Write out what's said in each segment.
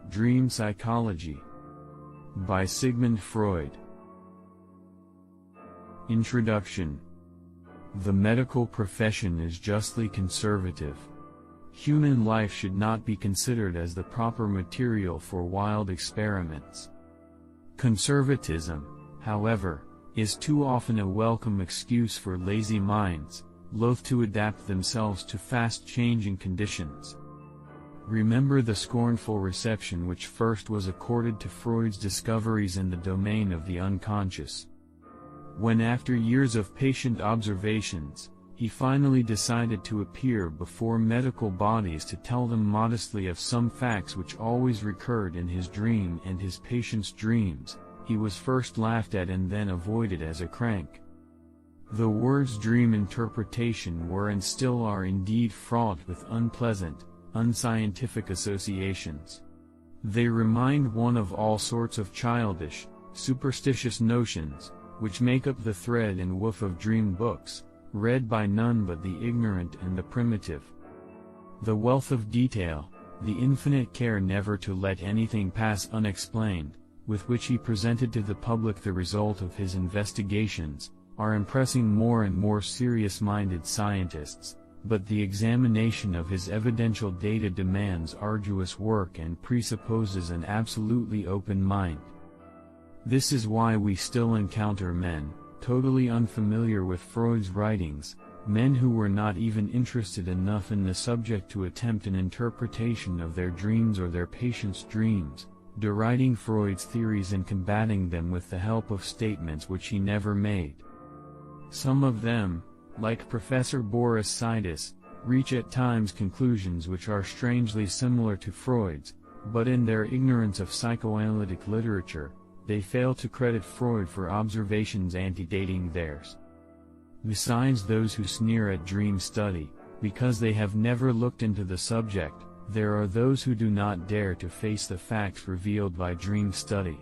Dream Psychology by Sigmund Freud. Introduction. The medical profession is justly conservative. Human life should not be considered as the proper material for wild experiments. Conservatism, however, is too often a welcome excuse for lazy minds, loath to adapt themselves to fast-changing conditions. Remember the scornful reception which first was accorded to Freud's discoveries in the domain of the unconscious. When after years of patient observations, he finally decided to appear before medical bodies to tell them modestly of some facts which always recurred in his dream and his patients' dreams, he was first laughed at and then avoided as a crank. The words dream interpretation were and still are indeed fraught with unpleasant, unscientific associations. They remind one of all sorts of childish, superstitious notions, which make up the thread and woof of dream books, read by none but the ignorant and the primitive. The wealth of detail, the infinite care never to let anything pass unexplained, with which he presented to the public the result of his investigations, are impressing more and more serious-minded scientists, but the examination of his evidential data demands arduous work and presupposes an absolutely open mind. This is why we still encounter men, totally unfamiliar with Freud's writings, men who were not even interested enough in the subject to attempt an interpretation of their dreams or their patients' dreams, deriding Freud's theories and combating them with the help of statements which he never made. Some of them, like Professor Boris Sidis, reach at times conclusions which are strangely similar to Freud's, but in their ignorance of psychoanalytic literature, they fail to credit Freud for observations antedating theirs. Besides those who sneer at dream study, because they have never looked into the subject, there are those who do not dare to face the facts revealed by dream study.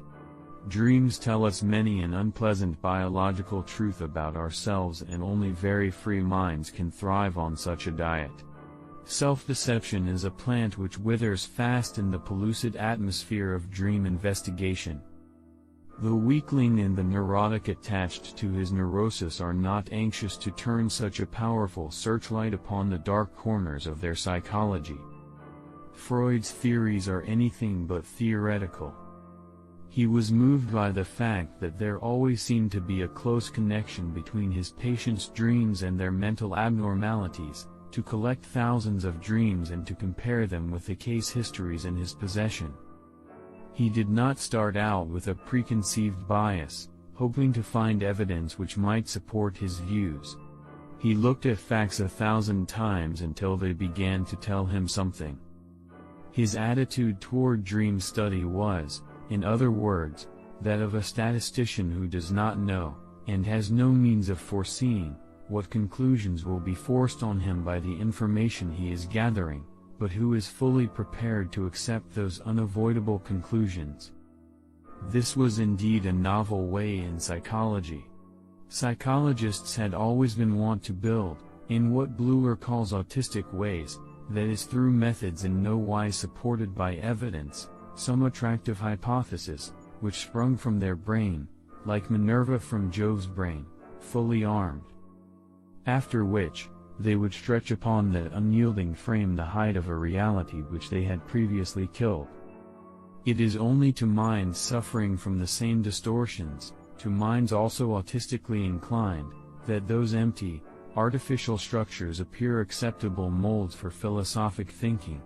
Dreams tell us many an unpleasant biological truth about ourselves, and only very free minds can thrive on such a diet. Self-deception is a plant which withers fast in the pellucid atmosphere of dream investigation. The weakling and the neurotic attached to his neurosis are not anxious to turn such a powerful searchlight upon the dark corners of their psychology. Freud's theories are anything but theoretical. He was moved by the fact that there always seemed to be a close connection between his patients' dreams and their mental abnormalities, to collect thousands of dreams and to compare them with the case histories in his possession. He did not start out with a preconceived bias, hoping to find evidence which might support his views. He looked at facts 1,000 times until they began to tell him something. His attitude toward dream study was, in other words, that of a statistician who does not know, and has no means of foreseeing, what conclusions will be forced on him by the information he is gathering, but who is fully prepared to accept those unavoidable conclusions. This was indeed a novel way in psychology. Psychologists had always been wont to build, in what Bleuler calls autistic ways, that is through methods in no wise supported by evidence, some attractive hypothesis, which sprung from their brain, like Minerva from Jove's brain, fully armed. After which, they would stretch upon that unyielding frame the height of a reality which they had previously killed. It is only to minds suffering from the same distortions, to minds also autistically inclined, that those empty, artificial structures appear acceptable molds for philosophic thinking.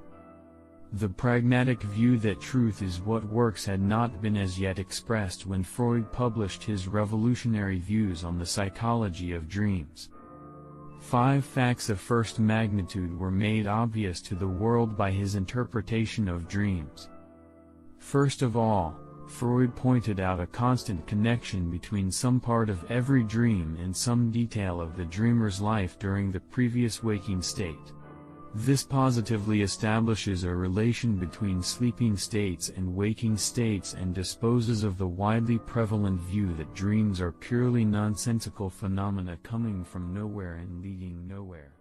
The pragmatic view that truth is what works had not been as yet expressed when Freud published his revolutionary views on the psychology of dreams. 5 facts of first magnitude were made obvious to the world by his interpretation of dreams. First of all, Freud pointed out a constant connection between some part of every dream and some detail of the dreamer's life during the previous waking state. This positively establishes a relation between sleeping states and waking states and disposes of the widely prevalent view that dreams are purely nonsensical phenomena coming from nowhere and leading nowhere.